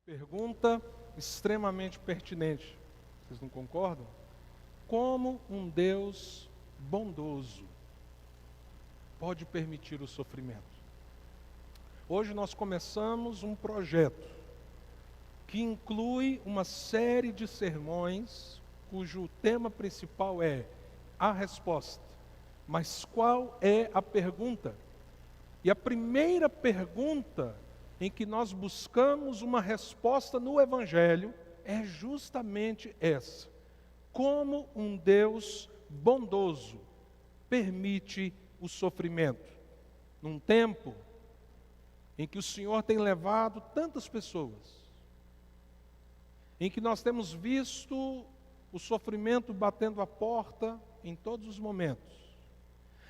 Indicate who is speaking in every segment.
Speaker 1: Pergunta extremamente pertinente. Vocês não concordam? Como um Deus bondoso pode permitir o sofrimento? Hoje nós começamos um projeto que inclui uma série de sermões cujo tema principal é a resposta. Mas qual é a pergunta? E a primeira pergunta em que nós buscamos uma resposta no Evangelho é justamente essa: como um Deus bondoso permite o sofrimento? Num tempo em que o Senhor tem levado tantas pessoas, em que nós temos visto o sofrimento batendo a porta em todos os momentos,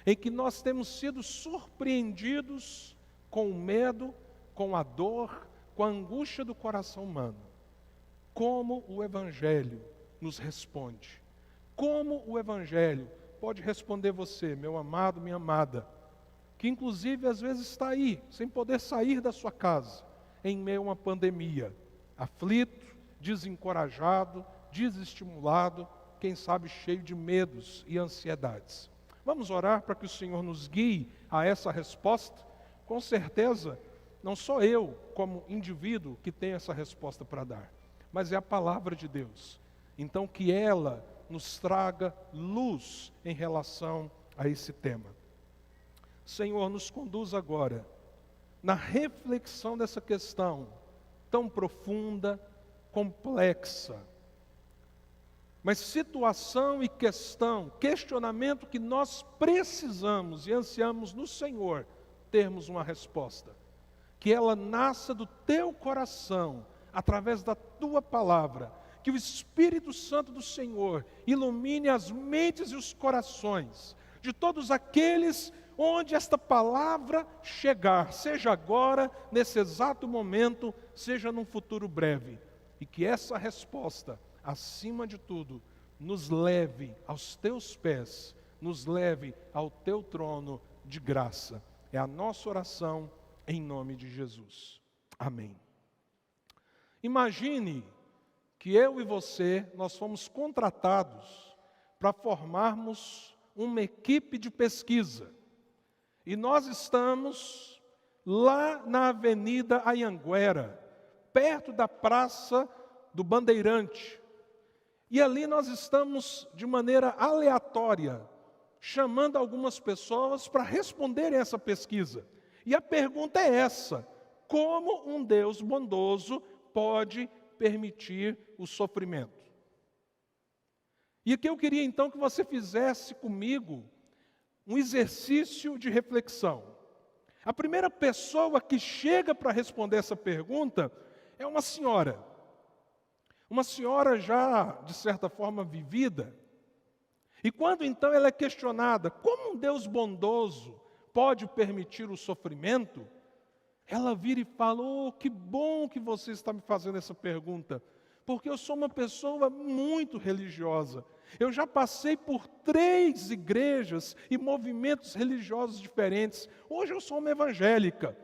Speaker 1: em que nós temos sido surpreendidos com o medo, com a dor, com a angústia do coração humano. Como o Evangelho nos responde? Como o Evangelho pode responder você, meu amado, minha amada, que inclusive às vezes está aí, sem poder sair da sua casa, em meio a uma pandemia, aflito, desencorajado, desestimulado, quem sabe cheio de medos e ansiedades. Vamos orar para que o Senhor nos guie a essa resposta? Com certeza, não sou eu, como indivíduo, que tenho essa resposta para dar, mas é a palavra de Deus. Então, que ela nos traga luz em relação a esse tema. Senhor, nos conduz agora na reflexão dessa questão tão profunda, complexa, mas situação e questão, questionamento que nós precisamos e ansiamos no Senhor termos uma resposta. Que ela nasça do teu coração, através da tua palavra, que o Espírito Santo do Senhor ilumine as mentes e os corações de todos aqueles onde esta palavra chegar, seja agora, nesse exato momento, seja num futuro breve, e que essa resposta, acima de tudo, nos leve aos teus pés, nos leve ao teu trono de graça. É a nossa oração em nome de Jesus. Amém. Imagine que eu e você, nós fomos contratados para formarmos uma equipe de pesquisa. E nós estamos lá na Avenida Anhanguera, perto da Praça do Bandeirante. E ali nós estamos, de maneira aleatória, chamando algumas pessoas para responderem essa pesquisa. E a pergunta é essa: como um Deus bondoso pode permitir o sofrimento? E aqui eu queria então que você fizesse comigo um exercício de reflexão. A primeira pessoa que chega para responder essa pergunta é uma senhora já, de certa forma, vivida. E quando então ela é questionada, como um Deus bondoso pode permitir o sofrimento? Ela vira e fala: oh, que bom que você está me fazendo essa pergunta, porque eu sou uma pessoa muito religiosa. Eu já passei por 3 igrejas e movimentos religiosos diferentes. Hoje eu sou uma evangélica.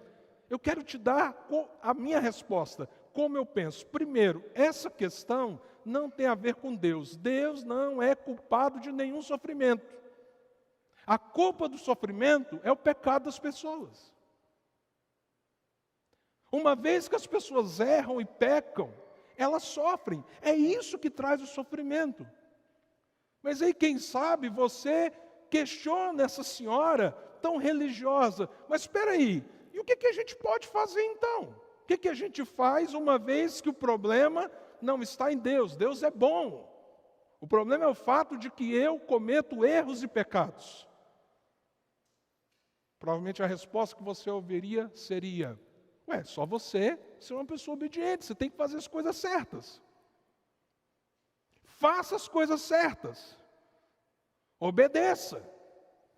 Speaker 1: Eu quero te dar a minha resposta, como eu penso. Primeiro, essa questão não tem a ver com Deus. Deus não é culpado de nenhum sofrimento. A culpa do sofrimento é o pecado das pessoas. Uma vez que as pessoas erram e pecam, elas sofrem. É isso que traz o sofrimento. Mas aí, quem sabe, você questiona essa senhora tão religiosa. Mas espera aí, e o que a gente pode fazer então? O que a gente faz uma vez que o problema não está em Deus? Deus é bom. O problema é o fato de que eu cometo erros e pecados. Provavelmente a resposta que você ouviria seria: só você ser uma pessoa obediente, você tem que fazer as coisas certas. Faça as coisas certas. Obedeça.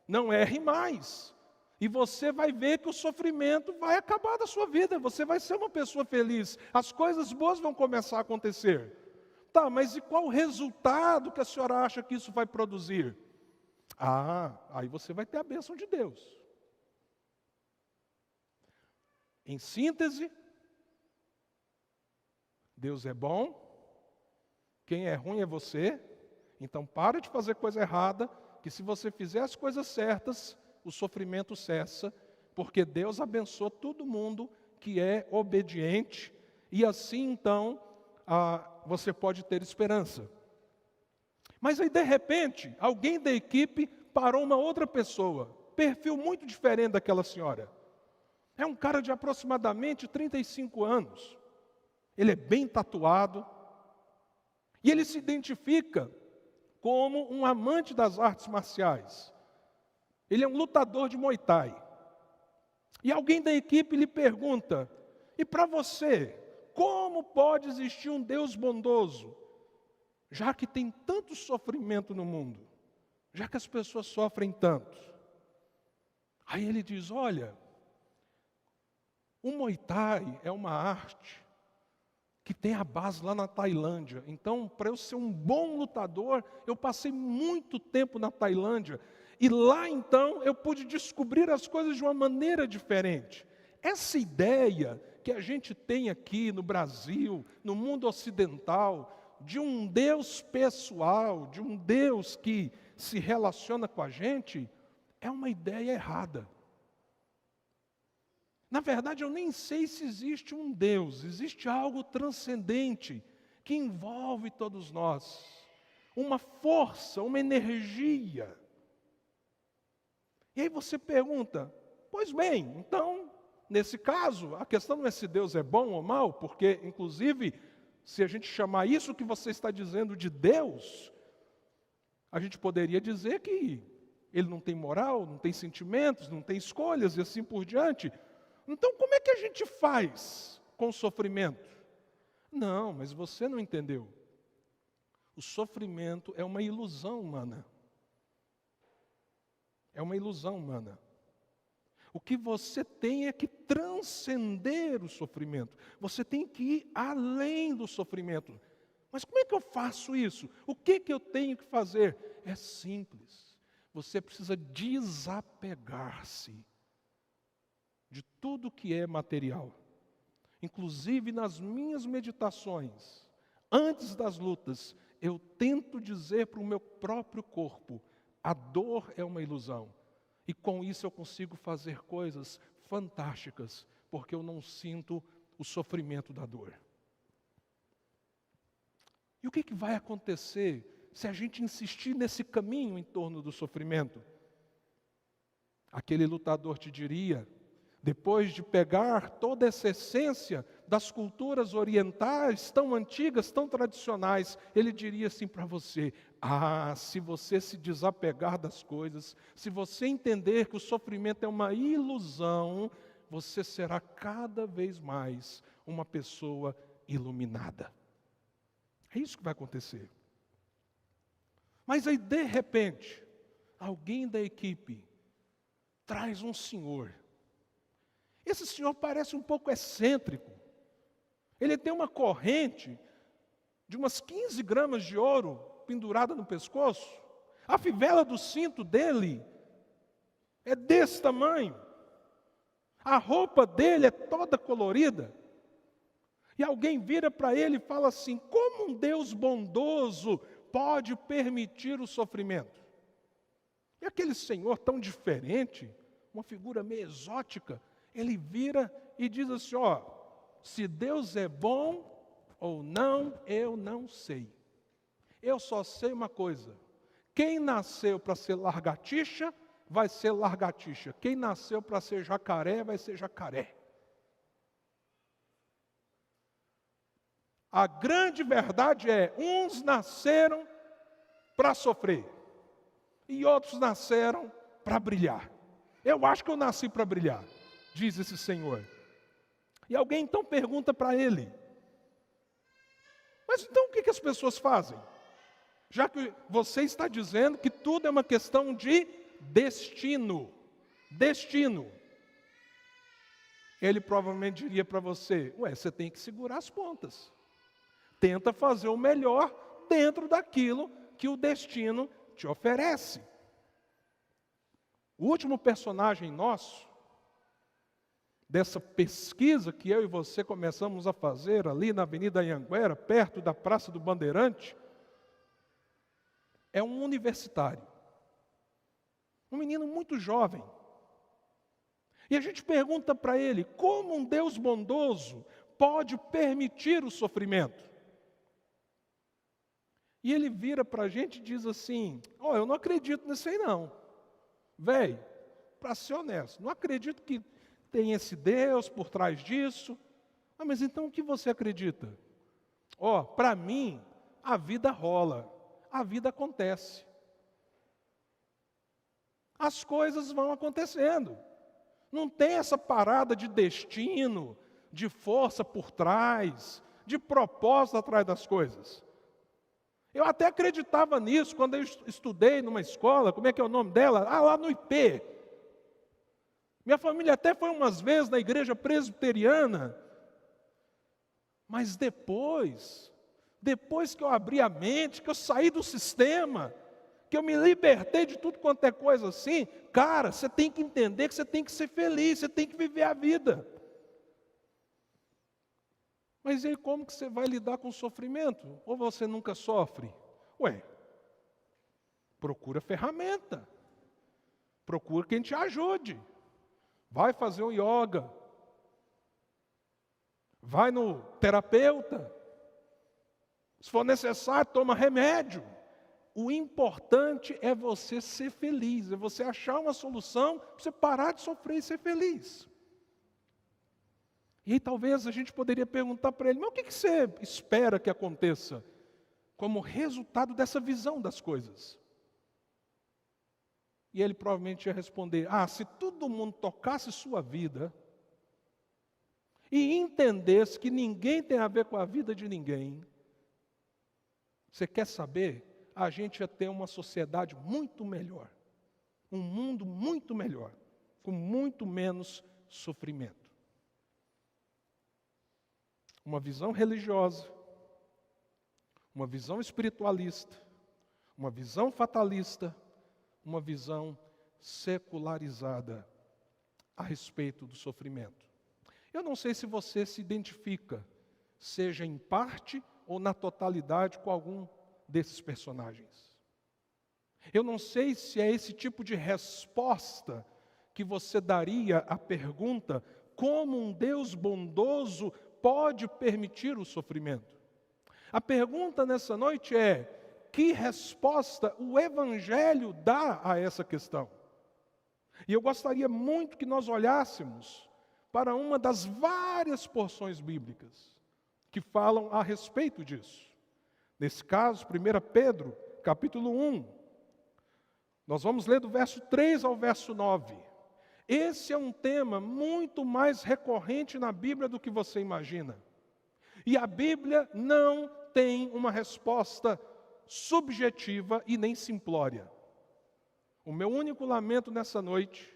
Speaker 1: Não erre mais. E você vai ver que o sofrimento vai acabar da sua vida. Você vai ser uma pessoa feliz. As coisas boas vão começar a acontecer. Tá, mas e qual o resultado que a senhora acha que isso vai produzir? Aí você vai ter a bênção de Deus. Em síntese, Deus é bom, quem é ruim é você, então para de fazer coisa errada, que se você fizer as coisas certas, o sofrimento cessa, porque Deus abençoa todo mundo que é obediente, e assim então você pode ter esperança. Mas aí de repente, alguém da equipe parou uma outra pessoa, perfil muito diferente daquela senhora. É um cara de aproximadamente 35 anos. Ele é bem tatuado. E ele se identifica como um amante das artes marciais. Ele é um lutador de Muay Thai. E alguém da equipe lhe pergunta: e para você, como pode existir um Deus bondoso, já que tem tanto sofrimento no mundo, já que as pessoas sofrem tanto? Aí ele diz: olha, o Muay Thai é uma arte que tem a base lá na Tailândia. Então, para eu ser um bom lutador, eu passei muito tempo na Tailândia. E lá, então, eu pude descobrir as coisas de uma maneira diferente. Essa ideia que a gente tem aqui no Brasil, no mundo ocidental, de um Deus pessoal, de um Deus que se relaciona com a gente, é uma ideia errada. Na verdade, eu nem sei se existe um Deus, existe algo transcendente que envolve todos nós, uma força, uma energia. E aí você pergunta: pois bem, então, nesse caso, a questão não é se Deus é bom ou mal, porque, inclusive, se a gente chamar isso que você está dizendo de Deus, a gente poderia dizer que Ele não tem moral, não tem sentimentos, não tem escolhas e assim por diante. Então, como é que a gente faz com o sofrimento? Não, mas você não entendeu. O sofrimento é uma ilusão humana. É uma ilusão humana. O que você tem é que transcender o sofrimento. Você tem que ir além do sofrimento. Mas como é que eu faço isso? O que eu tenho que fazer? É simples. Você precisa desapegar-se de tudo que é material. Inclusive nas minhas meditações, antes das lutas, eu tento dizer para o meu próprio corpo: a dor é uma ilusão. E com isso eu consigo fazer coisas fantásticas, porque eu não sinto o sofrimento da dor. E o que vai acontecer se a gente insistir nesse caminho em torno do sofrimento? Aquele lutador te diria, depois de pegar toda essa essência das culturas orientais, tão antigas, tão tradicionais, ele diria assim para você: se você se desapegar das coisas, se você entender que o sofrimento é uma ilusão, você será cada vez mais uma pessoa iluminada. É isso que vai acontecer. Mas aí, de repente, alguém da equipe traz um senhor. Esse senhor parece um pouco excêntrico. Ele tem uma corrente de umas 15 gramas de ouro pendurada no pescoço. A fivela do cinto dele é desse tamanho. A roupa dele é toda colorida. E alguém vira para ele e fala assim: como um Deus bondoso pode permitir o sofrimento? E aquele senhor tão diferente, uma figura meio exótica, ele vira e diz assim: se Deus é bom ou não, eu não sei. Eu só sei uma coisa: quem nasceu para ser lagartixa, vai ser lagartixa. Quem nasceu para ser jacaré, vai ser jacaré. A grande verdade é: uns nasceram para sofrer e outros nasceram para brilhar. Eu acho que eu nasci para brilhar, diz esse senhor. E alguém então pergunta para ele: mas então o que as pessoas fazem? Já que você está dizendo que tudo é uma questão de destino. Destino. Ele provavelmente diria para você: você tem que segurar as pontas. Tenta fazer o melhor dentro daquilo que o destino te oferece. O último personagem nosso, dessa pesquisa que eu e você começamos a fazer ali na Avenida Anhanguera, perto da Praça do Bandeirante, é um universitário. Um menino muito jovem. E a gente pergunta para ele, como um Deus bondoso pode permitir o sofrimento? E ele vira para a gente e diz assim, eu não acredito nisso aí não. Velho, para ser honesto, não acredito que tem esse Deus por trás disso. Mas então o que você acredita? Para mim, a vida rola, a vida acontece. As coisas vão acontecendo. Não tem essa parada de destino, de força por trás, de propósito atrás das coisas. Eu até acreditava nisso quando eu estudei numa escola, como é que é o nome dela? Lá no IP. Minha família até foi umas vezes na igreja presbiteriana. Mas depois que eu abri a mente, que eu saí do sistema, que eu me libertei de tudo quanto é coisa assim, cara, você tem que entender que você tem que ser feliz, você tem que viver a vida. Mas e aí como que você vai lidar com o sofrimento? Ou você nunca sofre? Procura ferramenta. Procura quem te ajude. Vai fazer um yoga. Vai no terapeuta. Se for necessário, toma remédio. O importante é você ser feliz, é você achar uma solução para você parar de sofrer e ser feliz. E aí talvez a gente poderia perguntar para ele, mas o que você espera que aconteça como resultado dessa visão das coisas? E ele provavelmente ia responder, se todo mundo tocasse sua vida e entendesse que ninguém tem a ver com a vida de ninguém, você quer saber? A gente ia ter uma sociedade muito melhor, um mundo muito melhor, com muito menos sofrimento. Uma visão religiosa, uma visão espiritualista, uma visão fatalista, uma visão secularizada a respeito do sofrimento. Eu não sei se você se identifica, seja em parte ou na totalidade, com algum desses personagens. Eu não sei se é esse tipo de resposta que você daria à pergunta, como um Deus bondoso pode permitir o sofrimento? A pergunta nessa noite é, que resposta o Evangelho dá a essa questão? E eu gostaria muito que nós olhássemos para uma das várias porções bíblicas que falam a respeito disso. Nesse caso, 1 Pedro, capítulo 1. Nós vamos ler do verso 3 ao verso 9. Esse é um tema muito mais recorrente na Bíblia do que você imagina. E a Bíblia não tem uma resposta subjetiva e nem simplória. O meu único lamento nessa noite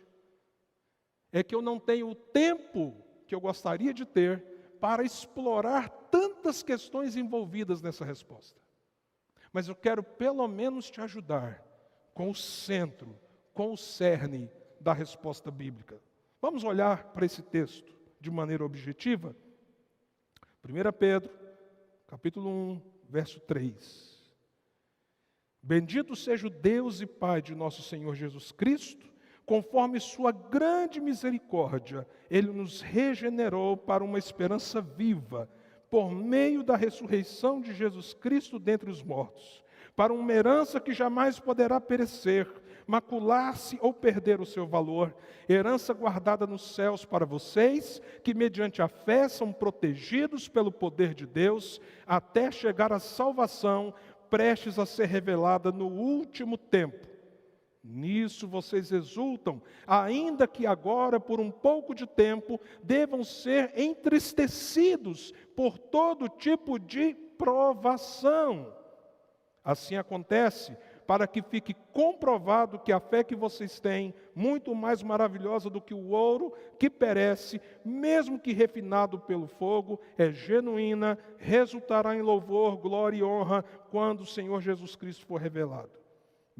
Speaker 1: é que eu não tenho o tempo que eu gostaria de ter para explorar tantas questões envolvidas nessa resposta. Mas eu quero pelo menos te ajudar com o centro, com o cerne da resposta bíblica. Vamos olhar para esse texto de maneira objetiva? 1 Pedro, capítulo 1, verso 3. Bendito seja o Deus e Pai de nosso Senhor Jesus Cristo, conforme sua grande misericórdia, Ele nos regenerou para uma esperança viva, por meio da ressurreição de Jesus Cristo dentre os mortos, para uma herança que jamais poderá perecer, macular-se ou perder o seu valor, herança guardada nos céus para vocês, que mediante a fé são protegidos pelo poder de Deus, até chegar à salvação, prestes a ser revelada no último tempo. Nisso vocês exultam, ainda que agora, por um pouco de tempo, devam ser entristecidos por todo tipo de provação. Assim acontece para que fique comprovado que a fé que vocês têm, muito mais maravilhosa do que o ouro que perece, mesmo que refinado pelo fogo, é genuína, resultará em louvor, glória e honra quando o Senhor Jesus Cristo for revelado.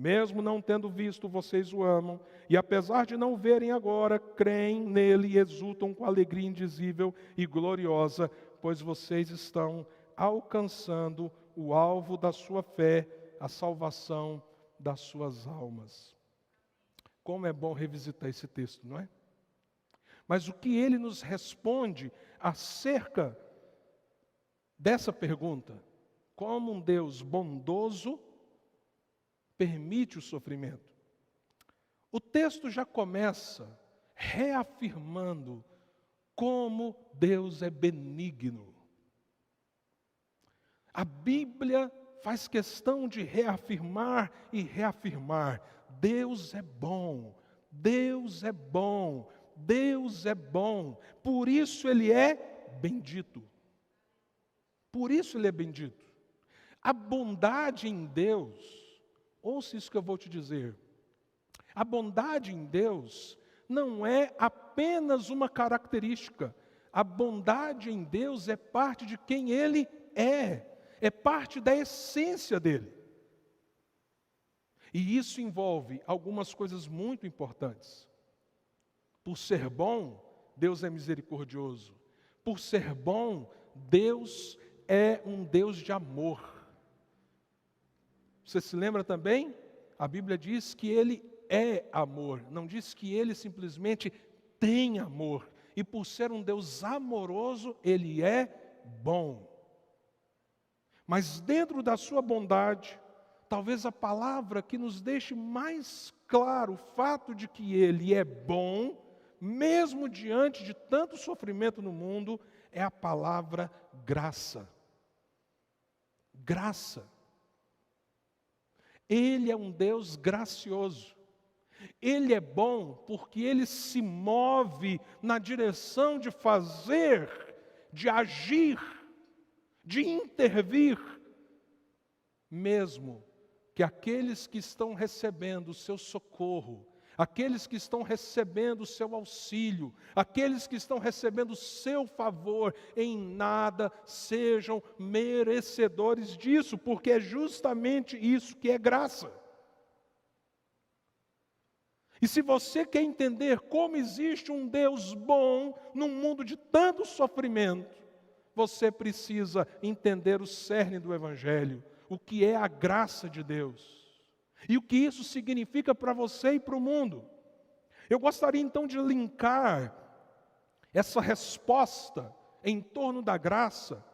Speaker 1: Mesmo não tendo visto, vocês o amam, e apesar de não verem agora, creem nele e exultam com alegria indizível e gloriosa, pois vocês estão alcançando o alvo da sua fé, a salvação das suas almas. Como é bom revisitar esse texto, não é? Mas o que ele nos responde acerca dessa pergunta? Como um Deus bondoso permite o sofrimento? O texto já começa reafirmando como Deus é benigno. A Bíblia faz questão de reafirmar e reafirmar: Deus é bom, Deus é bom, Deus é bom. Por isso Ele é bendito. Por isso Ele é bendito. A bondade em Deus, ouça isso que eu vou te dizer. A bondade em Deus não é apenas uma característica. A bondade em Deus é parte de quem Ele é parte da essência dEle. E isso envolve algumas coisas muito importantes. Por ser bom, Deus é misericordioso. Por ser bom, Deus é um Deus de amor. Você se lembra também? A Bíblia diz que Ele é amor, não diz que Ele simplesmente tem amor. E por ser um Deus amoroso, Ele é bom. Mas dentro da sua bondade, talvez a palavra que nos deixe mais claro o fato de que Ele é bom, mesmo diante de tanto sofrimento no mundo, é a palavra graça. Graça. Ele é um Deus gracioso. Ele é bom porque Ele se move na direção de fazer, de agir, de intervir, mesmo que aqueles que estão recebendo o seu socorro, aqueles que estão recebendo o seu auxílio, aqueles que estão recebendo o seu favor, em nada sejam merecedores disso, porque é justamente isso que é graça. E se você quer entender como existe um Deus bom num mundo de tanto sofrimento, você precisa entender o cerne do Evangelho, o que é a graça de Deus. E o que isso significa para você e para o mundo. Eu gostaria então de linkar essa resposta em torno da graça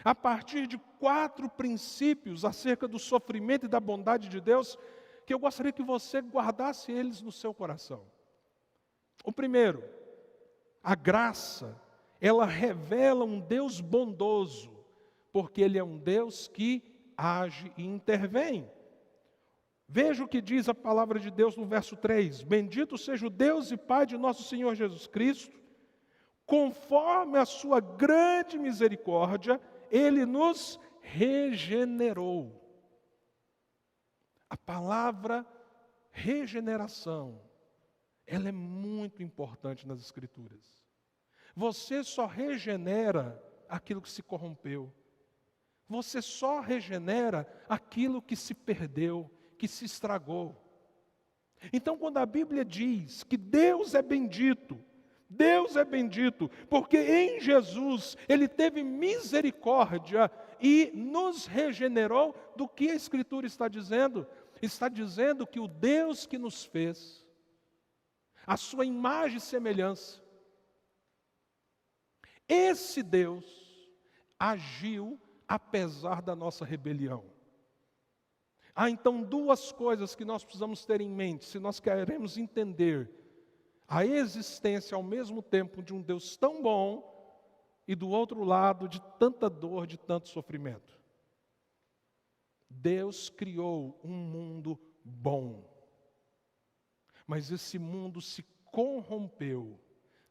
Speaker 1: a partir de 4 princípios acerca do sofrimento e da bondade de Deus, que eu gostaria que você guardasse eles no seu coração. O primeiro, a graça, ela revela um Deus bondoso, porque Ele é um Deus que age e intervém. Veja o que diz a palavra de Deus no verso 3: Bendito seja o Deus e Pai de nosso Senhor Jesus Cristo, conforme a sua grande misericórdia, Ele nos regenerou. A palavra regeneração, ela é muito importante nas Escrituras. Você só regenera aquilo que se corrompeu. Você só regenera aquilo que se perdeu, que se estragou. Então, quando a Bíblia diz que Deus é bendito, porque em Jesus Ele teve misericórdia e nos regenerou, do que a Escritura está dizendo? Está dizendo que o Deus que nos fez, a sua imagem e semelhança, esse Deus agiu apesar da nossa rebelião. Há então 2 coisas que nós precisamos ter em mente, se nós queremos entender a existência ao mesmo tempo de um Deus tão bom e do outro lado de tanta dor, de tanto sofrimento. Deus criou um mundo bom, mas esse mundo se corrompeu,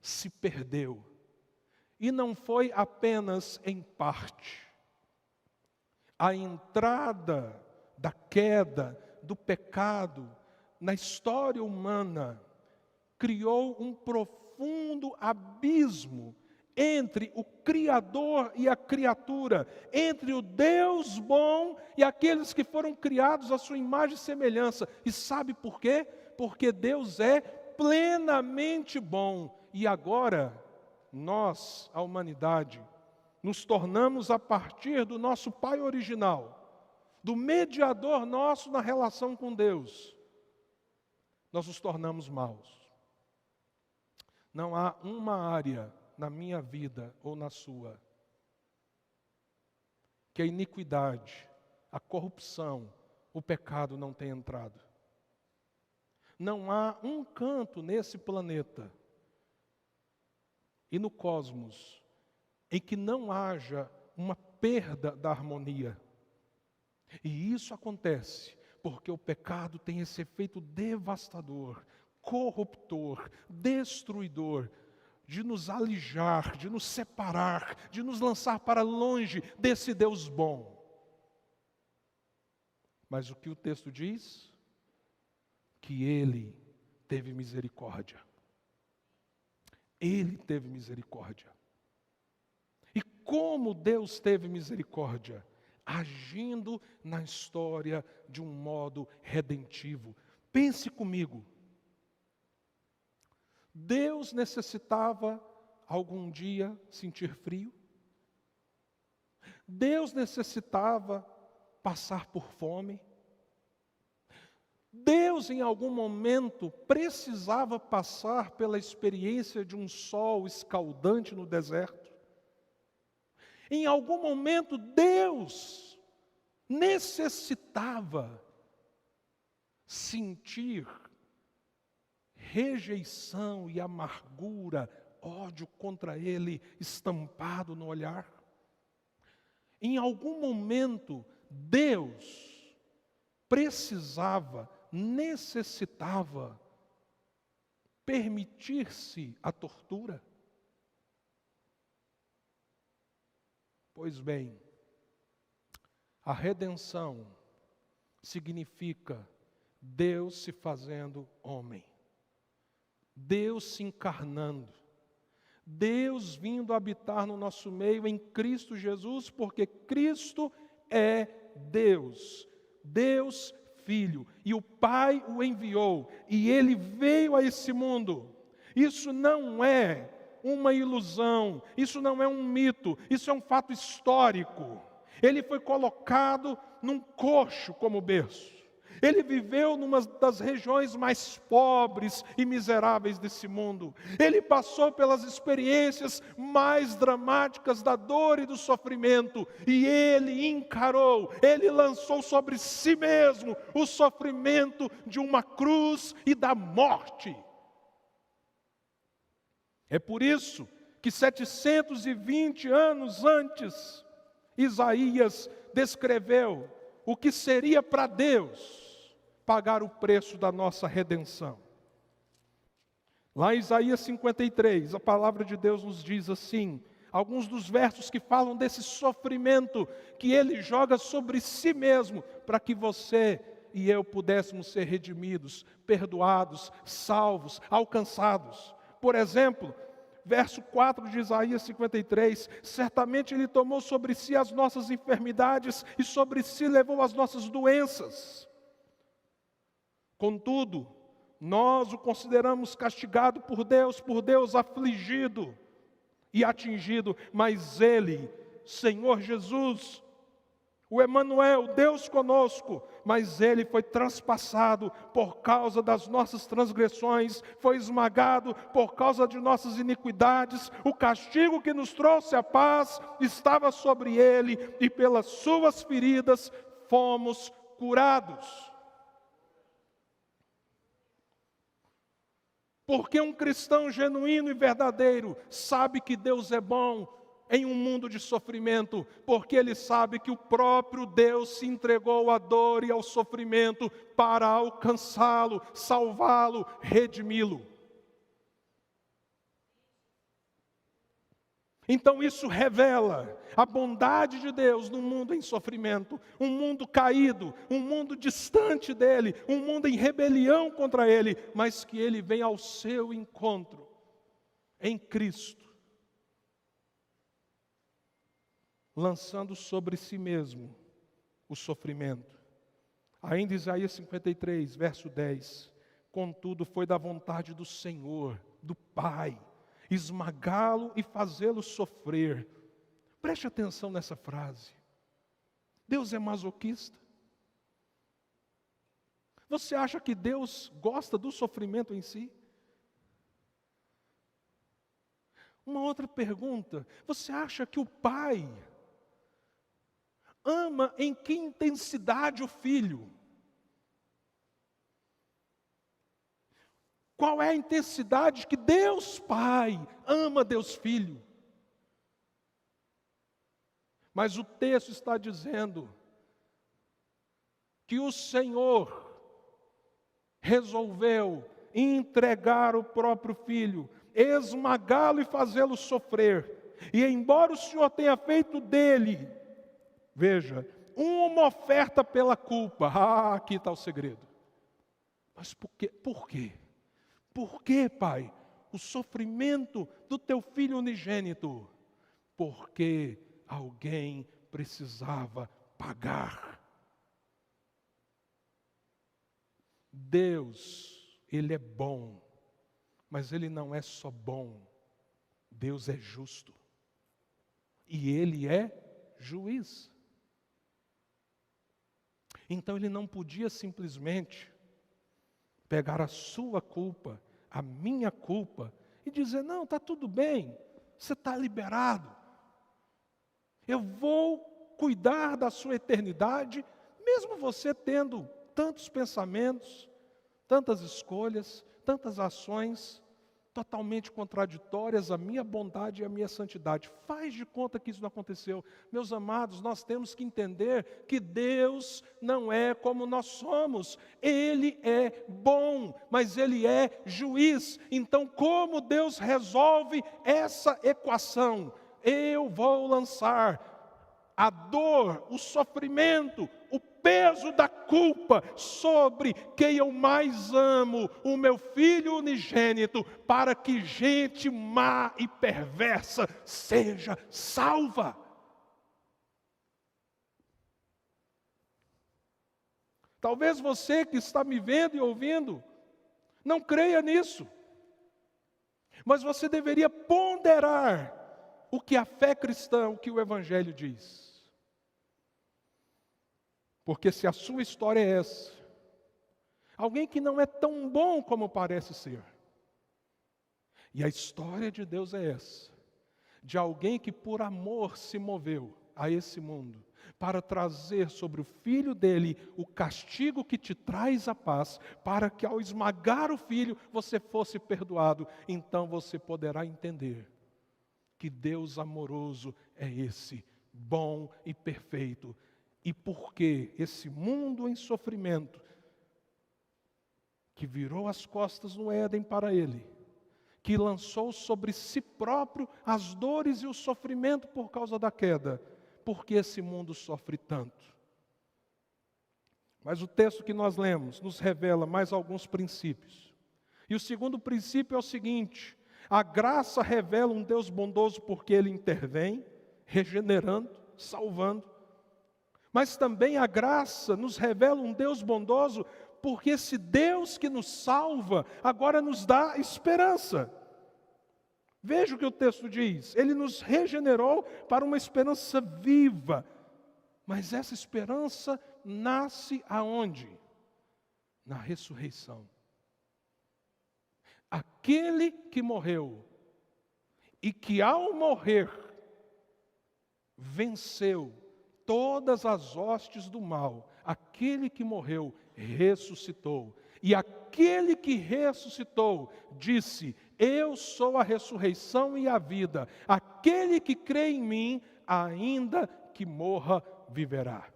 Speaker 1: se perdeu, e não foi apenas em parte. A entrada da queda, do pecado, na história humana, criou um profundo abismo entre o Criador e a criatura, entre o Deus bom e aqueles que foram criados à sua imagem e semelhança. E sabe por quê? Porque Deus é plenamente bom. E agora, nós, a humanidade, nos tornamos a partir do nosso Pai original, do mediador nosso na relação com Deus, nós nos tornamos maus. Não há uma área na minha vida ou na sua que a iniquidade, a corrupção, o pecado não tenha entrado. Não há um canto nesse planeta e no cosmos em que não haja uma perda da harmonia. E isso acontece porque o pecado tem esse efeito devastador, corruptor, destruidor, de nos alijar, de nos separar, de nos lançar para longe desse Deus bom. Mas o que o texto diz? Que Ele teve misericórdia. Ele teve misericórdia. E como Deus teve misericórdia? Agindo na história de um modo redentivo. Pense comigo. Deus necessitava algum dia sentir frio? Deus necessitava passar por fome? Deus em algum momento precisava passar pela experiência de um sol escaldante no deserto? Em algum momento Deus necessitava sentir rejeição e amargura, ódio contra Ele estampado no olhar? Em algum momento, Deus precisava, necessitava permitir-se a tortura? Pois bem, a redenção significa Deus se fazendo homem. Deus se encarnando, Deus vindo habitar no nosso meio em Cristo Jesus, porque Cristo é Deus, Deus Filho, e o Pai o enviou, e Ele veio a esse mundo. Isso não é uma ilusão, isso não é um mito, isso é um fato histórico. Ele foi colocado num coxo como berço. Ele viveu numa das regiões mais pobres e miseráveis desse mundo. Ele passou pelas experiências mais dramáticas da dor e do sofrimento. E Ele encarou, Ele lançou sobre si mesmo o sofrimento de uma cruz e da morte. É por isso que 720 anos antes, Isaías descreveu o que seria para Deus pagar o preço da nossa redenção. Lá em Isaías 53, a palavra de Deus nos diz assim, alguns dos versos que falam desse sofrimento que Ele joga sobre si mesmo, para que você e eu pudéssemos ser redimidos, perdoados, salvos, alcançados. Por exemplo, verso 4 de Isaías 53, certamente Ele tomou sobre si as nossas enfermidades e sobre si levou as nossas doenças. Contudo, nós o consideramos castigado por Deus afligido e atingido, mas Ele, Senhor Jesus, o Emanuel, Deus conosco, mas Ele foi transpassado por causa das nossas transgressões, foi esmagado por causa de nossas iniquidades, o castigo que nos trouxe a paz estava sobre Ele, e pelas suas feridas fomos curados. Porque um cristão genuíno e verdadeiro sabe que Deus é bom em um mundo de sofrimento, porque ele sabe que o próprio Deus se entregou à dor e ao sofrimento para alcançá-lo, salvá-lo, redimi-lo. Então isso revela a bondade de Deus num mundo em sofrimento, um mundo caído, um mundo distante dEle, um mundo em rebelião contra Ele, mas que Ele vem ao seu encontro em Cristo lançando sobre si mesmo o sofrimento. Ainda Isaías 53, verso 10. Contudo, foi da vontade do Senhor, do Pai, esmagá-lo e fazê-lo sofrer. Preste atenção nessa frase. Deus é masoquista? Você acha que Deus gosta do sofrimento em si? Uma outra pergunta. Você acha que o Pai ama em que intensidade o Filho? Qual é a intensidade que Deus Pai ama Deus Filho? Mas o texto está dizendo que o Senhor resolveu entregar o próprio Filho, esmagá-lo e fazê-lo sofrer. E embora o Senhor tenha feito dele, veja, uma oferta pela culpa. Aqui está o segredo. Mas por quê? Por quê? Por quê, Pai? O sofrimento do teu Filho unigênito? Porque alguém precisava pagar. Deus, Ele é bom, mas Ele não é só bom. Deus é justo. E Ele é juiz. Então Ele não podia simplesmente pegar a sua culpa, a minha culpa, e dizer, não, está tudo bem, você está liberado. Eu vou cuidar da sua eternidade, mesmo você tendo tantos pensamentos, tantas escolhas, tantas ações totalmente contraditórias à minha bondade e à minha santidade. Faz de conta que isso não aconteceu. Meus amados, nós temos que entender que Deus não é como nós somos. Ele é bom, mas Ele é juiz. Então, como Deus resolve essa equação? Eu vou lançar a dor, o sofrimento, o peso da culpa sobre quem eu mais amo, o meu Filho unigênito, para que gente má e perversa seja salva. Talvez você que está me vendo e ouvindo, não creia nisso, mas você deveria ponderar o que a fé cristã, o que o Evangelho diz. Porque se a sua história é essa, alguém que não é tão bom como parece ser, e a história de Deus é essa, de alguém que por amor se moveu a esse mundo, para trazer sobre o Filho dele o castigo que te traz a paz, para que ao esmagar o Filho você fosse perdoado, então você poderá entender que Deus amoroso é esse, bom e perfeito. E porque esse mundo em sofrimento, que virou as costas no Éden para ele, que lançou sobre si próprio as dores e o sofrimento por causa da queda, porque esse mundo sofre tanto. Mas o texto que nós lemos nos revela mais alguns princípios. E o segundo princípio é o seguinte: a graça revela um Deus bondoso porque Ele intervém, regenerando, salvando. Mas também a graça nos revela um Deus bondoso, porque esse Deus que nos salva, agora nos dá esperança. Veja o que o texto diz, Ele nos regenerou para uma esperança viva. Mas essa esperança nasce aonde? Na ressurreição. Aquele que morreu, e que ao morrer, venceu todas as hostes do mal, aquele que morreu, ressuscitou. E aquele que ressuscitou, disse, eu sou a ressurreição e a vida. Aquele que crê em mim, ainda que morra, viverá.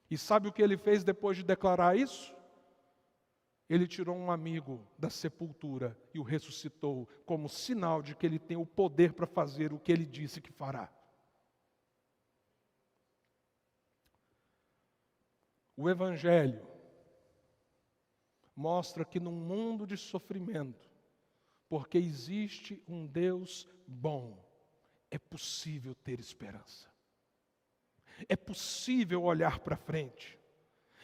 Speaker 1: E sabe o que ele fez depois de declarar isso? Ele tirou um amigo da sepultura e o ressuscitou, como sinal de que ele tem o poder para fazer o que ele disse que fará. O Evangelho mostra que num mundo de sofrimento, porque existe um Deus bom, é possível ter esperança. É possível olhar para frente.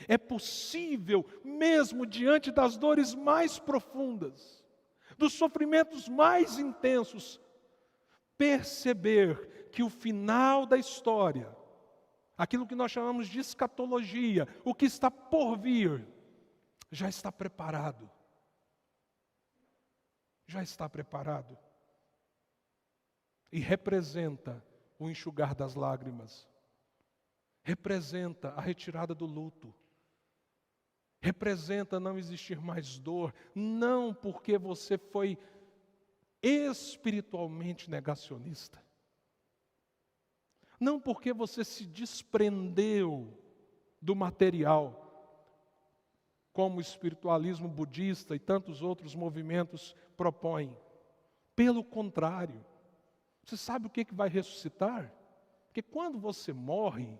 Speaker 1: É possível, mesmo diante das dores mais profundas, dos sofrimentos mais intensos, perceber que o final da história, aquilo que nós chamamos de escatologia, o que está por vir, já está preparado. Já está preparado. E representa o enxugar das lágrimas. Representa a retirada do luto. Representa não existir mais dor, não porque você foi espiritualmente negacionista. Não porque você se desprendeu do material, como o espiritualismo budista e tantos outros movimentos propõem. Pelo contrário, você sabe o que vai ressuscitar? Porque quando você morre,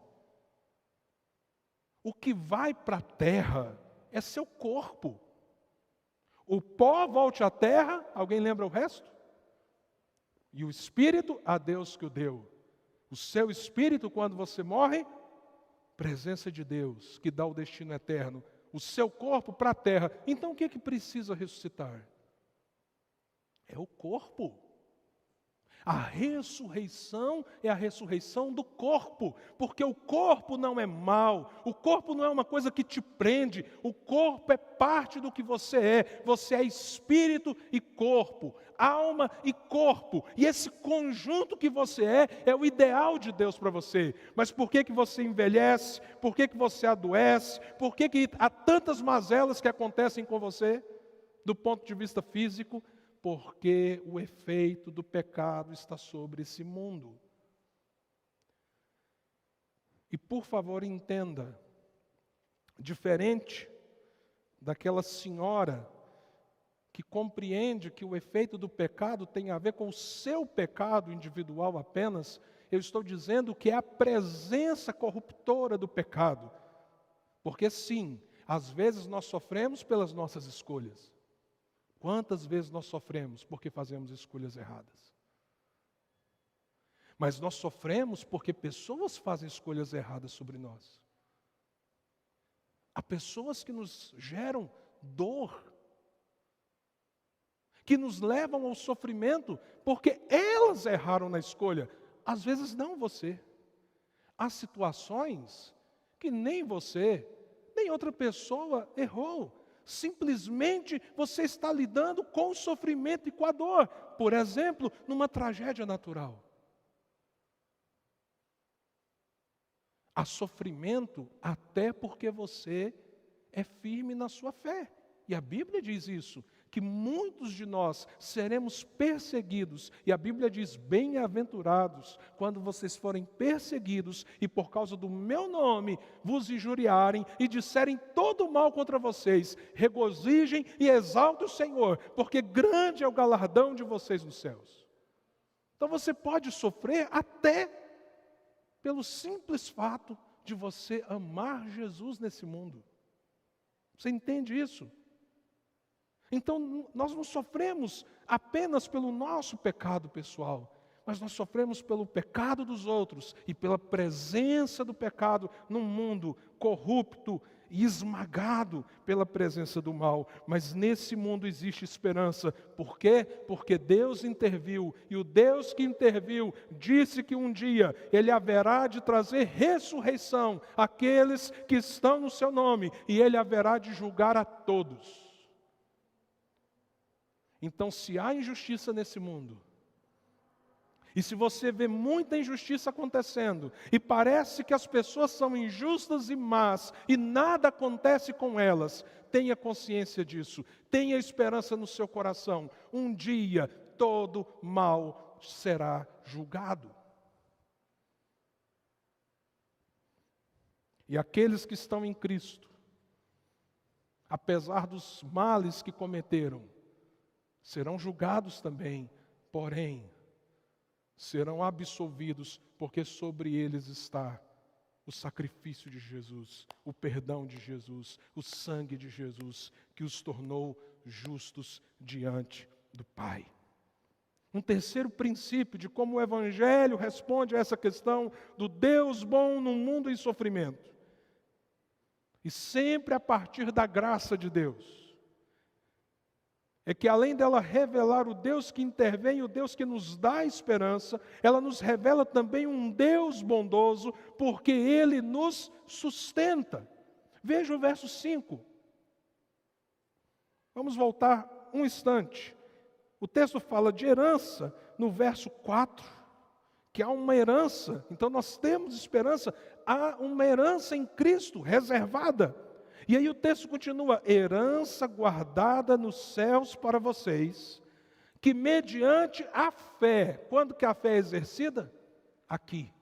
Speaker 1: o que vai para a terra é seu corpo. O pó volte à terra, alguém lembra o resto? E o espírito a Deus que o deu. O seu espírito, quando você morre, presença de Deus, que dá o destino eterno. O seu corpo para a terra. Então o que é que precisa ressuscitar? É o corpo. A ressurreição é a ressurreição do corpo, porque o corpo não é mau, o corpo não é uma coisa que te prende, o corpo é parte do que você é espírito e corpo, alma e corpo, e esse conjunto que você é o ideal de Deus para você. Mas por que você envelhece? Por que você adoece? Por que há tantas mazelas que acontecem com você, do ponto de vista físico? Porque o efeito do pecado está sobre esse mundo. E por favor entenda, diferente daquela senhora que compreende que o efeito do pecado tem a ver com o seu pecado individual apenas, eu estou dizendo que é a presença corruptora do pecado. Porque sim, às vezes nós sofremos pelas nossas escolhas. Quantas vezes nós sofremos porque fazemos escolhas erradas? Mas nós sofremos porque pessoas fazem escolhas erradas sobre nós. Há pessoas que nos geram dor, que nos levam ao sofrimento porque elas erraram na escolha. Às vezes não você. Há situações que nem você, nem outra pessoa errou. Simplesmente você está lidando com o sofrimento e com a dor. Por exemplo, numa tragédia natural. Há sofrimento até porque você é firme na sua fé. E a Bíblia diz isso, que muitos de nós seremos perseguidos. E a Bíblia diz, bem-aventurados, quando vocês forem perseguidos e por causa do meu nome vos injuriarem e disserem todo mal contra vocês. Regozijem e exaltem o Senhor, porque grande é o galardão de vocês nos céus. Então você pode sofrer até pelo simples fato de você amar Jesus nesse mundo. Você entende isso? Então, nós não sofremos apenas pelo nosso pecado pessoal, mas nós sofremos pelo pecado dos outros e pela presença do pecado num mundo corrupto e esmagado pela presença do mal. Mas nesse mundo existe esperança. Por quê? Porque Deus interviu, e o Deus que interviu disse que um dia Ele haverá de trazer ressurreição àqueles que estão no seu nome, e Ele haverá de julgar a todos. Então, se há injustiça nesse mundo, e se você vê muita injustiça acontecendo, e parece que as pessoas são injustas e más, e nada acontece com elas, tenha consciência disso, tenha esperança no seu coração. Um dia, todo mal será julgado. E aqueles que estão em Cristo, apesar dos males que cometeram, serão julgados também, porém, serão absolvidos, porque sobre eles está o sacrifício de Jesus, o perdão de Jesus, o sangue de Jesus, que os tornou justos diante do Pai. Um terceiro princípio de como o Evangelho responde a essa questão do Deus bom num mundo em sofrimento. E sempre a partir da graça de Deus. É que além dela revelar o Deus que intervém, o Deus que nos dá esperança, ela nos revela também um Deus bondoso, porque Ele nos sustenta. Veja o verso 5. Vamos voltar um instante. O texto fala de herança no verso 4, que há uma herança. Então nós temos esperança, há uma herança em Cristo reservada. E aí o texto continua: herança guardada nos céus para vocês, que mediante a fé, quando que a fé é exercida? Aqui.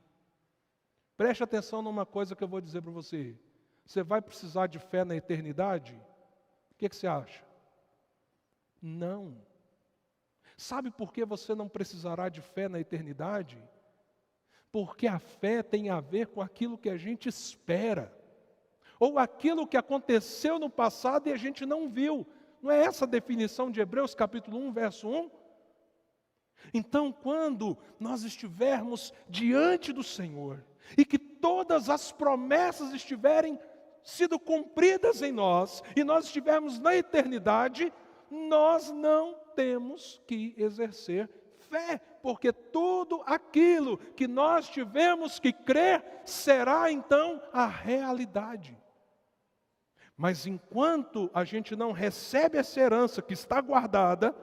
Speaker 1: Preste atenção numa coisa que eu vou dizer para você. Você vai precisar de fé na eternidade? O que você acha? Não. Sabe por que você não precisará de fé na eternidade? Porque a fé tem a ver com aquilo que a gente espera, ou aquilo que aconteceu no passado e a gente não viu. Não é essa a definição de Hebreus capítulo 1, verso 1? Então, quando nós estivermos diante do Senhor, e que todas as promessas estiverem sido cumpridas em nós, e nós estivermos na eternidade, nós não temos que exercer fé, porque tudo aquilo que nós tivemos que crer será então a realidade. Mas enquanto a gente não recebe essa herança que está guardada,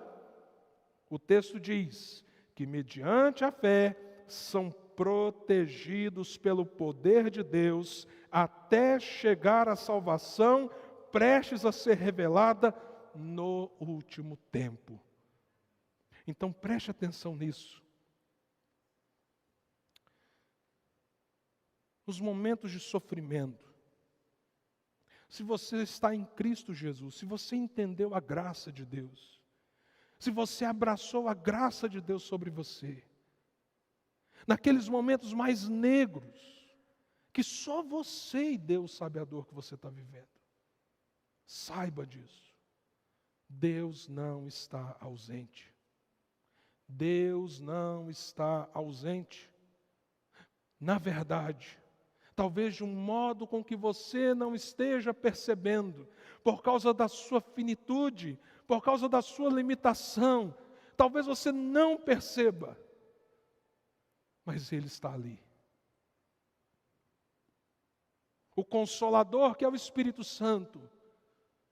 Speaker 1: o texto diz que mediante a fé são protegidos pelo poder de Deus até chegar à salvação prestes a ser revelada no último tempo. Então preste atenção nisso. Nos momentos de sofrimento, se você está em Cristo Jesus, se você entendeu a graça de Deus, se você abraçou a graça de Deus sobre você, naqueles momentos mais negros, que só você e Deus sabe a dor que você está vivendo, saiba disso. Deus não está ausente. Deus não está ausente. Na verdade, talvez de um modo com que você não esteja percebendo, por causa da sua finitude, por causa da sua limitação, talvez você não perceba, mas Ele está ali. O Consolador, que é o Espírito Santo,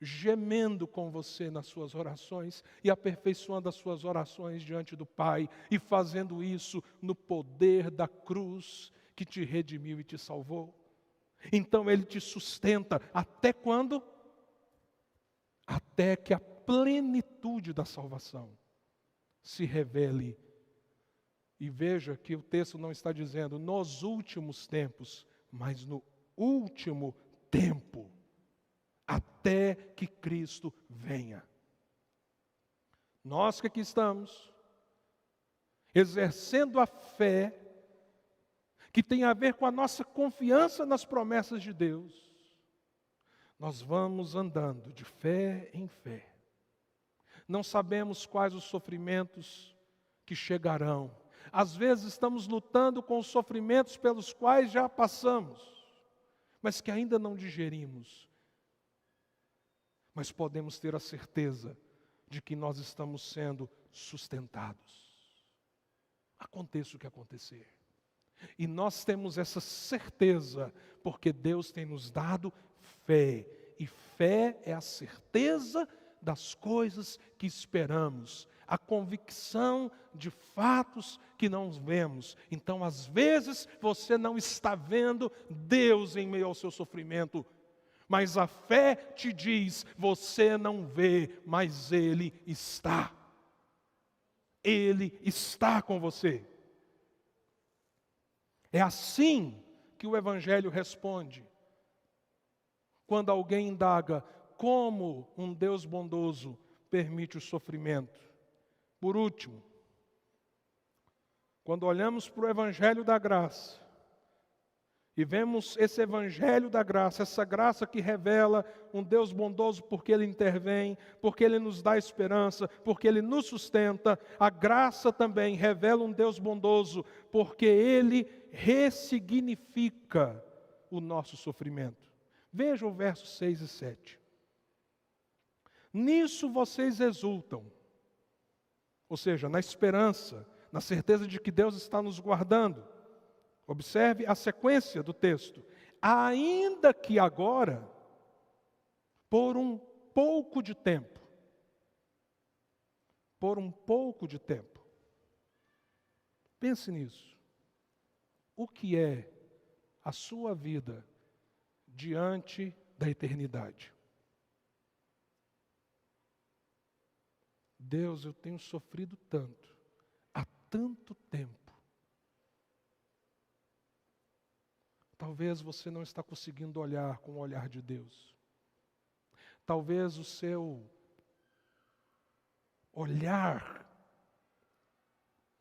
Speaker 1: gemendo com você nas suas orações e aperfeiçoando as suas orações diante do Pai, e fazendo isso no poder da cruz que te redimiu e te salvou. Então Ele te sustenta até quando? Até que a plenitude da salvação se revele. E veja que o texto não está dizendo nos últimos tempos, mas no último tempo, até que Cristo venha. Nós que aqui estamos, exercendo a fé, que tem a ver com a nossa confiança nas promessas de Deus, nós vamos andando de fé em fé. Não sabemos quais os sofrimentos que chegarão. Às vezes estamos lutando com os sofrimentos pelos quais já passamos, mas que ainda não digerimos. Mas podemos ter a certeza de que nós estamos sendo sustentados. Aconteça o que acontecer. E nós temos essa certeza, porque Deus tem nos dado fé. E fé é a certeza das coisas que esperamos, a convicção de fatos que não vemos. Então, às vezes, você não está vendo Deus em meio ao seu sofrimento, mas a fé te diz, você não vê, mas Ele está. Ele está com você. É assim que o Evangelho responde. Quando alguém indaga como um Deus bondoso permite o sofrimento. Por último, quando olhamos para o Evangelho da graça E vemos esse evangelho da graça, essa graça que revela um Deus bondoso porque Ele intervém, porque Ele nos dá esperança, porque Ele nos sustenta. A graça também revela um Deus bondoso porque Ele ressignifica o nosso sofrimento. Veja o verso 6 e 7. Nisso vocês exultam, ou seja, na esperança, na certeza de que Deus está nos guardando. Observe a sequência do texto. Ainda que agora, por um pouco de tempo, pense nisso. O que é a sua vida diante da eternidade? Deus, eu tenho sofrido tanto, há tanto tempo. Talvez você não está conseguindo olhar com o olhar de Deus. Talvez o seu olhar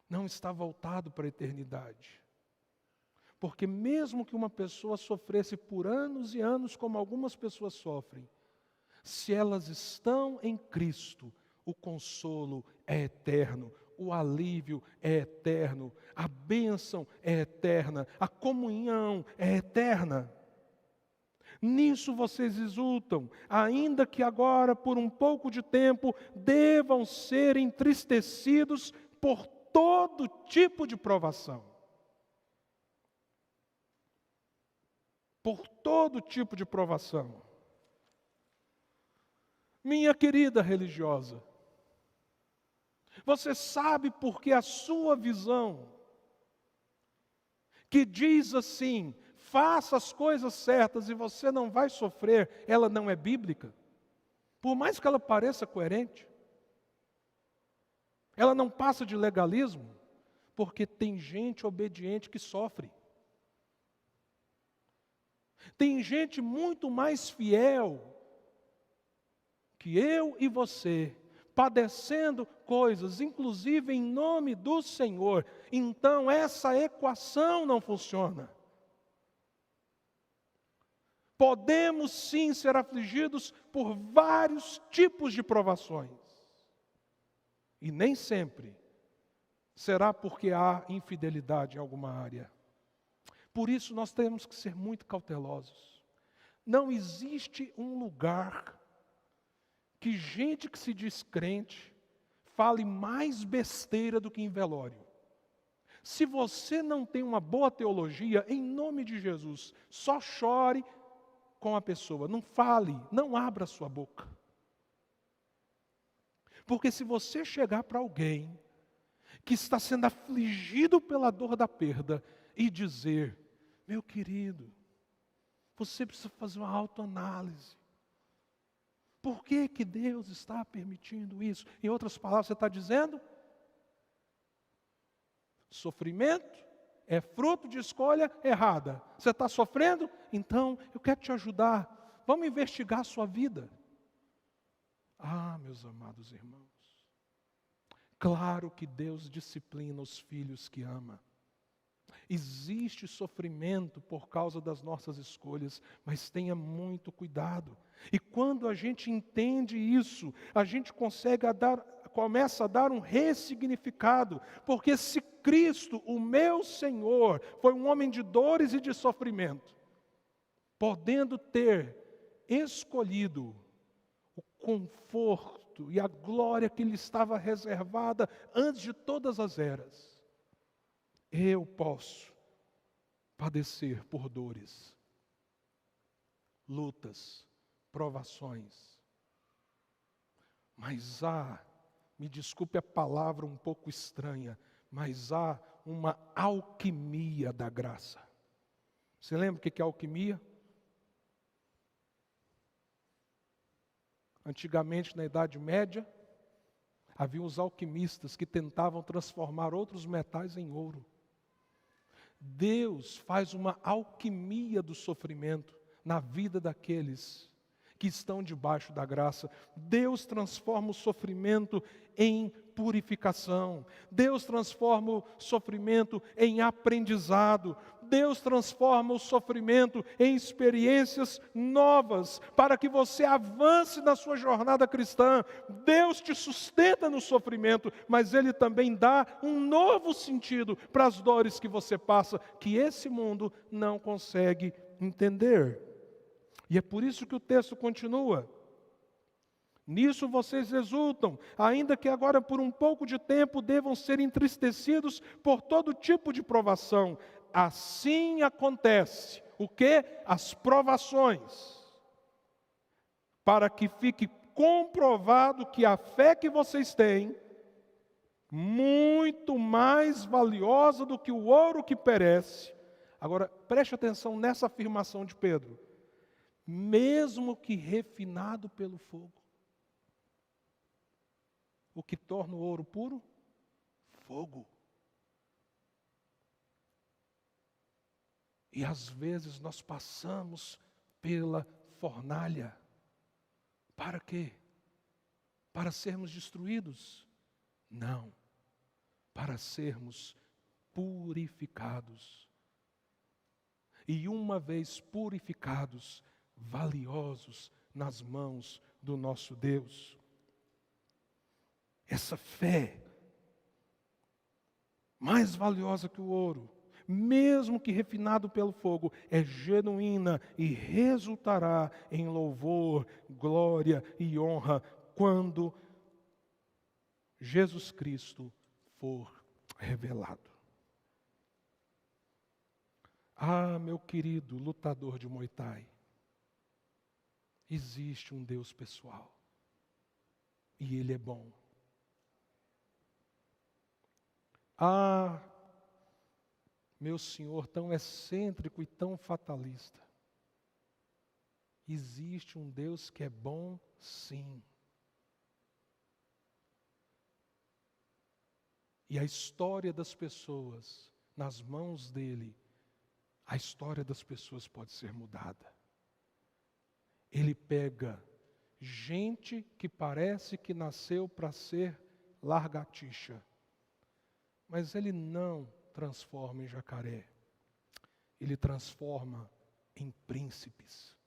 Speaker 1: não está voltado para a eternidade. Porque mesmo que uma pessoa sofresse por anos e anos, como algumas pessoas sofrem, se elas estão em Cristo, o consolo é eterno, o alívio é eterno, a bênção é eterna, a comunhão é eterna. Nisso vocês exultam, ainda que agora, por um pouco de tempo, devam ser entristecidos por todo tipo de provação. Por todo tipo de provação. Minha querida religiosa, você sabe por que a sua visão, que diz assim, faça as coisas certas e você não vai sofrer, ela não é bíblica? Por mais que ela pareça coerente. Ela não passa de legalismo, porque tem gente obediente que sofre. Tem gente muito mais fiel que eu e você, padecendo coisas, inclusive em nome do Senhor. Então essa equação não funciona. Podemos sim ser afligidos por vários tipos de provações. E nem sempre será porque há infidelidade em alguma área. Por isso nós temos que ser muito cautelosos. Não existe um lugar que gente que se diz crente fale mais besteira do que em velório. Se você não tem uma boa teologia, em nome de Jesus, só chore com a pessoa, não fale, não abra sua boca. Porque se você chegar para alguém que está sendo afligido pela dor da perda e dizer, meu querido, você precisa fazer uma autoanálise. Por que que Deus está permitindo isso? Em outras palavras, você está dizendo? Sofrimento é fruto de escolha errada. Você está sofrendo? Então, eu quero te ajudar. Vamos investigar a sua vida. Ah, meus amados irmãos. Claro que Deus disciplina os filhos que ama. Existe sofrimento por causa das nossas escolhas, mas tenha muito cuidado. E quando a gente entende isso, a gente começa a dar um ressignificado, porque se Cristo, o meu Senhor, foi um homem de dores e de sofrimento, podendo ter escolhido o conforto e a glória que lhe estava reservada antes de todas as eras, eu posso padecer por dores, lutas, provações. Mas me desculpe a palavra um pouco estranha, mas há uma alquimia da graça. Você lembra o que é alquimia? Antigamente, na Idade Média, havia os alquimistas que tentavam transformar outros metais em ouro. Deus faz uma alquimia do sofrimento na vida daqueles que estão debaixo da graça. Deus transforma o sofrimento em purificação. Deus transforma o sofrimento em aprendizado. Deus transforma o sofrimento em experiências novas, para que você avance na sua jornada cristã. Deus te sustenta no sofrimento, mas Ele também dá um novo sentido para as dores que você passa, que esse mundo não consegue entender. E é por isso que o texto continua. Nisso vocês exultam, ainda que agora por um pouco de tempo devam ser entristecidos por todo tipo de provação. Assim acontece. O quê? As provações. Para que fique comprovado que a fé que vocês têm, muito mais valiosa do que o ouro que perece. Agora, preste atenção nessa afirmação de Pedro. Mesmo que refinado pelo fogo. O que torna o ouro puro? Fogo. E às vezes nós passamos pela fornalha. Para quê? Para sermos destruídos? Não. Para sermos purificados. E uma vez purificados, valiosos nas mãos do nosso Deus. Essa fé, mais valiosa que o ouro, mesmo que refinado pelo fogo, é genuína e resultará em louvor, glória e honra quando Jesus Cristo for revelado. Ah, meu querido lutador de Muay Thai, existe um Deus pessoal e Ele é bom. Ah, meu Senhor, tão excêntrico e tão fatalista. Existe um Deus que é bom, sim. E a história das pessoas, nas mãos dele, a história das pessoas pode ser mudada. Ele pega gente que parece que nasceu para ser largatixa, mas Ele não transforma em jacaré. Ele transforma em príncipes.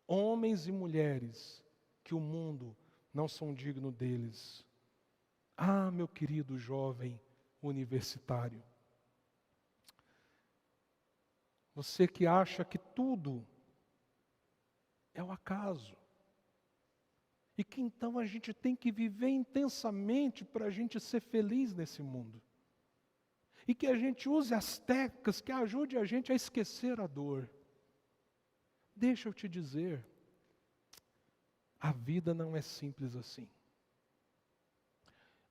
Speaker 1: Homens e mulheres que o mundo não são dignos deles. Ah, meu querido jovem universitário. Você que acha que tudo é o acaso. E que então a gente tem que viver intensamente para a gente ser feliz nesse mundo. E que a gente use as técnicas que ajudem a gente a esquecer a dor. Deixa eu te dizer, a vida não é simples assim.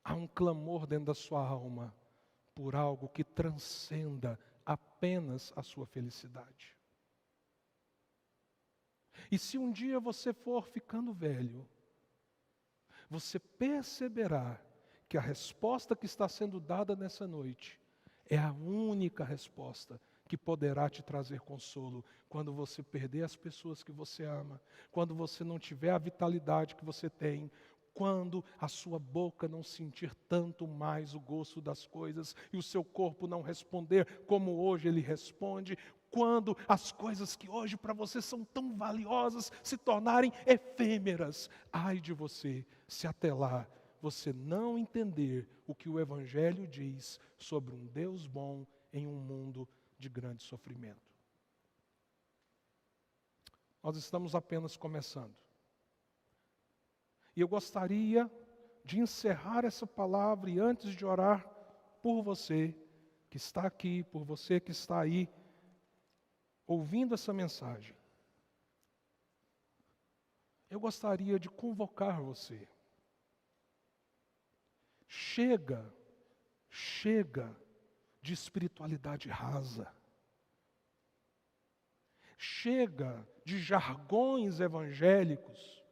Speaker 1: Há um clamor dentro da sua alma por algo que transcenda apenas a sua felicidade. E se um dia você for ficando velho, você perceberá que a resposta que está sendo dada nessa noite é a única resposta que poderá te trazer consolo quando você perder as pessoas que você ama, quando você não tiver a vitalidade que você tem, quando a sua boca não sentir tanto mais o gosto das coisas e o seu corpo não responder como hoje ele responde, quando as coisas que hoje para você são tão valiosas se tornarem efêmeras. Ai de você, se até lá você não entender o que o Evangelho diz sobre um Deus bom em um mundo de grande sofrimento. Nós estamos apenas começando. E eu gostaria de encerrar essa palavra e antes de orar por você que está aqui, por você que está aí, ouvindo essa mensagem, eu gostaria de convocar você. Chega de espiritualidade rasa. Chega de jargões evangélicos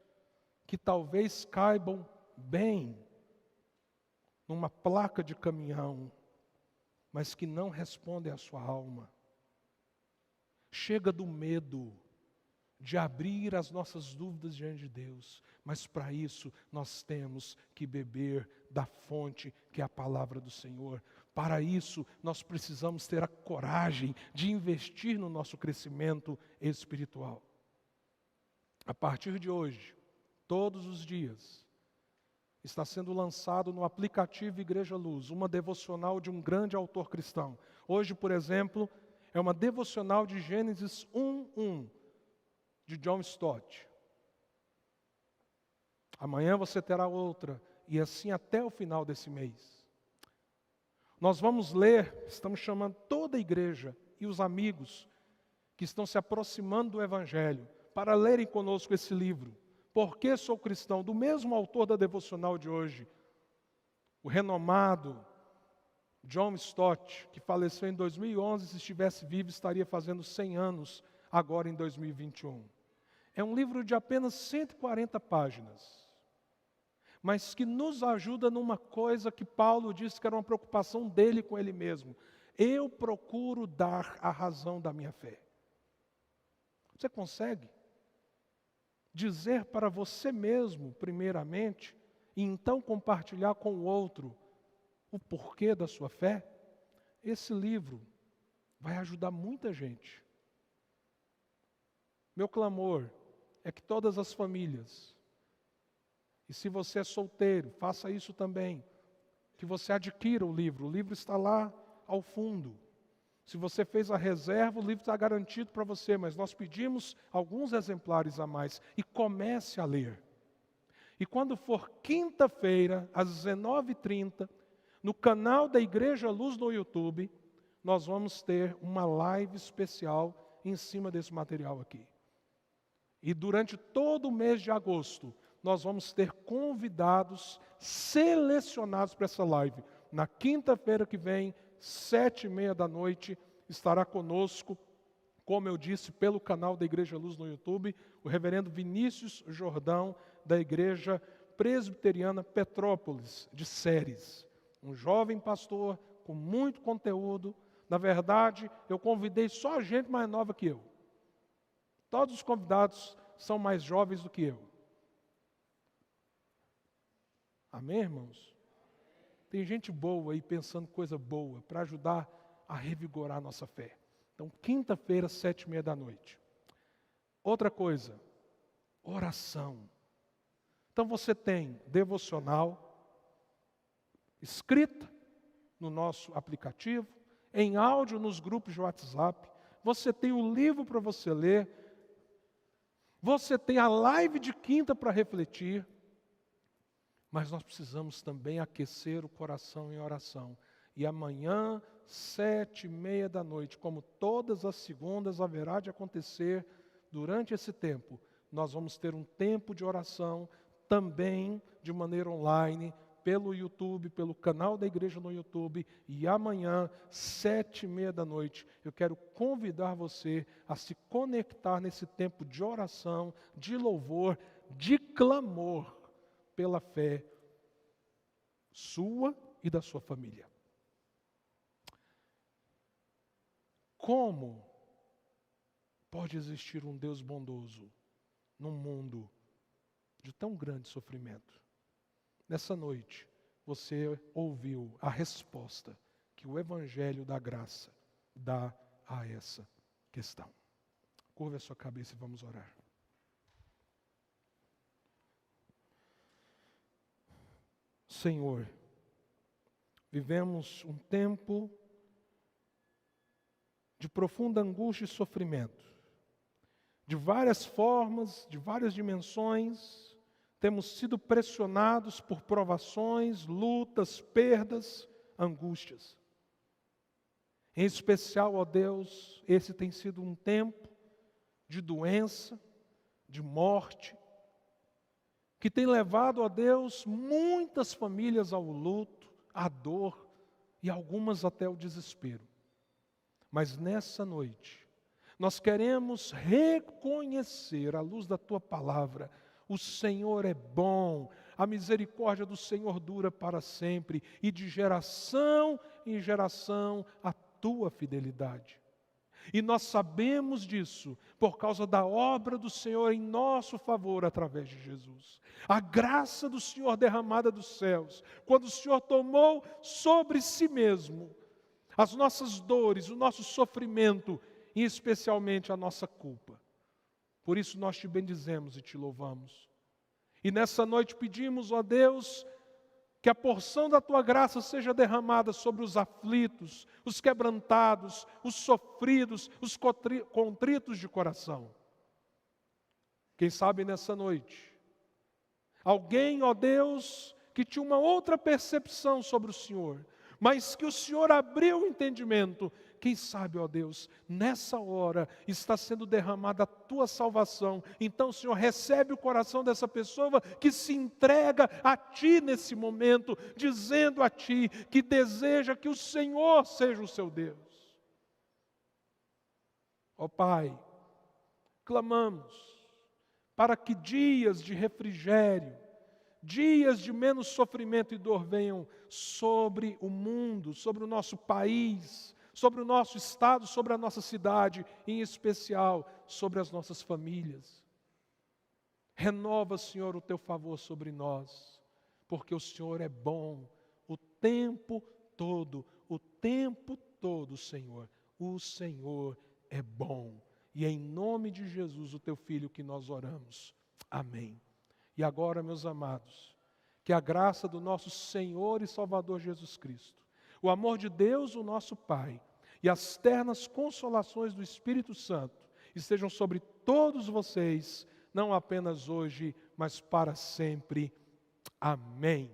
Speaker 1: que talvez caibam bem numa placa de caminhão, mas que não respondem à sua alma. Chega do medo de abrir as nossas dúvidas diante de Deus, mas para isso nós temos que beber da fonte que é a palavra do Senhor. Para isso, nós precisamos ter a coragem de investir no nosso crescimento espiritual. A partir de hoje, todos os dias, está sendo lançado no aplicativo Igreja Luz uma devocional de um grande autor cristão. Hoje, por exemplo, é uma devocional de Gênesis 1:1, de John Stott. Amanhã você terá outra, e assim até o final desse mês. Nós vamos ler, estamos chamando toda a igreja e os amigos que estão se aproximando do Evangelho para lerem conosco esse livro. Por que sou cristão? Do mesmo autor da devocional de hoje, o renomado John Stott, que faleceu em 2011, se estivesse vivo estaria fazendo 100 anos agora em 2021. É um livro de apenas 140 páginas. Mas que nos ajuda numa coisa que Paulo disse que era uma preocupação dele com ele mesmo. Eu procuro dar a razão da minha fé. Você consegue dizer para você mesmo, primeiramente, e então compartilhar com o outro o porquê da sua fé? Esse livro vai ajudar muita gente. Meu clamor é que todas as famílias, e se você é solteiro, faça isso também, que você adquira o livro está lá ao fundo. Se você fez a reserva, o livro está garantido para você, mas nós pedimos alguns exemplares a mais, e comece a ler. E quando for quinta-feira, às 19h30, no canal da Igreja Luz no YouTube, nós vamos ter uma live especial em cima desse material aqui. E durante todo o mês de agosto, nós vamos ter convidados selecionados para essa live. Na quinta-feira que vem, 19h30, estará conosco, como eu disse, pelo canal da Igreja Luz no YouTube, o reverendo Vinícius Jordão, da Igreja Presbiteriana Petrópolis, de Séries. Um jovem pastor com muito conteúdo. Na verdade, eu convidei só gente mais nova que eu. Todos os convidados são mais jovens do que eu. Amém, irmãos? Tem gente boa aí pensando coisa boa para ajudar a revigorar a nossa fé. Então, quinta-feira, 19h30. Outra coisa, oração. Então você tem devocional, escrita no nosso aplicativo, em áudio nos grupos de WhatsApp, você tem o livro para você ler, você tem a live de quinta para refletir, mas nós precisamos também aquecer o coração em oração. E amanhã, 19h30, como todas as segundas, haverá de acontecer durante esse tempo. Nós vamos ter um tempo de oração também de maneira online, pelo YouTube, pelo canal da igreja no YouTube. E amanhã, 19h30, eu quero convidar você a se conectar nesse tempo de oração, de louvor, de clamor pela fé sua e da sua família. Como pode existir um Deus bondoso num mundo de tão grande sofrimento? Nessa noite, você ouviu a resposta que o Evangelho da Graça dá a essa questão. Curva a sua cabeça e vamos orar. Senhor, vivemos um tempo de profunda angústia e sofrimento. De várias formas, de várias dimensões, temos sido pressionados por provações, lutas, perdas, angústias. Em especial, ó Deus, esse tem sido um tempo de doença, de morte, que tem levado, ó Deus, muitas famílias ao luto, à dor e algumas até ao desespero. Mas nessa noite, nós queremos reconhecer, à luz da Tua Palavra, o Senhor é bom, a misericórdia do Senhor dura para sempre, e de geração em geração a Tua fidelidade. E nós sabemos disso por causa da obra do Senhor em nosso favor através de Jesus. A graça do Senhor derramada dos céus, quando o Senhor tomou sobre si mesmo as nossas dores, o nosso sofrimento e especialmente a nossa culpa. Por isso nós te bendizemos e te louvamos. E nessa noite pedimos, ó Deus, que a porção da Tua graça seja derramada sobre os aflitos, os quebrantados, os sofridos, os contritos de coração. Quem sabe nessa noite, alguém, ó Deus, que tinha uma outra percepção sobre o Senhor, mas que o Senhor abriu o entendimento. Quem sabe, ó Deus, nessa hora está sendo derramada a Tua salvação. Então, Senhor, recebe o coração dessa pessoa que se entrega a Ti nesse momento, dizendo a Ti que deseja que o Senhor seja o seu Deus. Ó Pai, clamamos para que dias de refrigério, dias de menos sofrimento e dor venham sobre o mundo, sobre o nosso país, sobre o nosso estado, sobre a nossa cidade, em especial sobre as nossas famílias. Renova, Senhor, o Teu favor sobre nós, porque o Senhor é bom o tempo todo, Senhor. O Senhor é bom. E é em nome de Jesus, o Teu Filho, que nós oramos. Amém. E agora, meus amados, que a graça do nosso Senhor e Salvador Jesus Cristo, o amor de Deus, o nosso Pai, e as ternas consolações do Espírito Santo estejam sobre todos vocês, não apenas hoje, mas para sempre. Amém.